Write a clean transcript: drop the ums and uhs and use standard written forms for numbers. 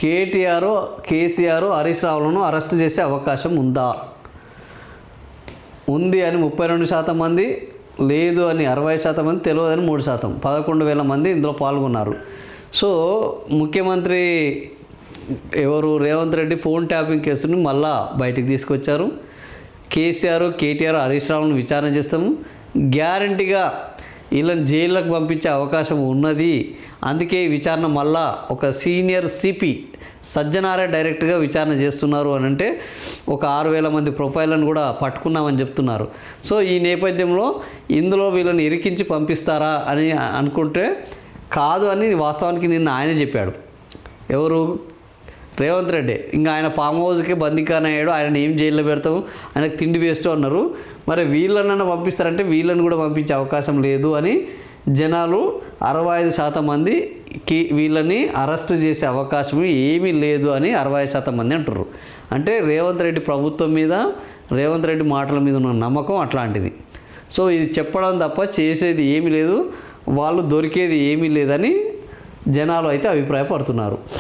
KCR Harish రావులను arrest చేసే అవకాశం ఉందా? ఉంది అని 32% మంది, లేదు అని 60% మంది, తెలియదని 3%, 11,000 మంది ఇందులో పాల్గొన్నారు. సో ముఖ్యమంత్రి రేవంత్ రెడ్డి ఫోన్ ట్యాపింగ్ కేసుని మళ్ళా బయటికి తీసుకొచ్చారు. కేటీఆర్ హరీష్ రావులను విచారణ చేస్తాము, గ్యారంటీగా వీళ్ళని జైల్లోకి పంపించే అవకాశం ఉన్నది. అందుకే విచారణ మళ్ళా ఒక సీనియర్ సిపి సజ్జనారే డైరెక్ట్గా విచారణ చేస్తున్నారు అని అంటే ఒక 6,000 మంది ప్రొఫైల్లను కూడా పట్టుకున్నామని చెప్తున్నారు. సో ఈ నేపథ్యంలో ఇందులో వీళ్ళని ఇరికించి పంపిస్తారా అని అనుకుంటే కాదు అని వాస్తవానికి నిన్న ఆయన చెప్పాడు. రేవంత్ రెడ్డి. ఇంకా ఆయన ఫామ్ హౌస్కి బందీఖాన అయ్యాడు, ఆయన ఏం జైల్లో పెడతాము, ఆయనకు తిండి వేస్ట్ అన్నారు. మరి వీళ్ళనన్నా పంపిస్తారంటే వీళ్ళని కూడా పంపించే అవకాశం లేదు అని జనాలు 65% మంది వీళ్ళని అరెస్టు చేసే అవకాశం ఏమీ లేదు అని 65% మంది అంటున్నారు. అంటే రేవంత్ రెడ్డి ప్రభుత్వం మీద, రేవంత్ రెడ్డి మాటల మీద ఉన్న నమ్మకం అట్లాంటిది. సో ఇది చెప్పడం తప్ప చేసేది ఏమీ లేదు, వాళ్ళు దొరికేది ఏమీ లేదని జనాలు అయితే అభిప్రాయపడుతున్నారు.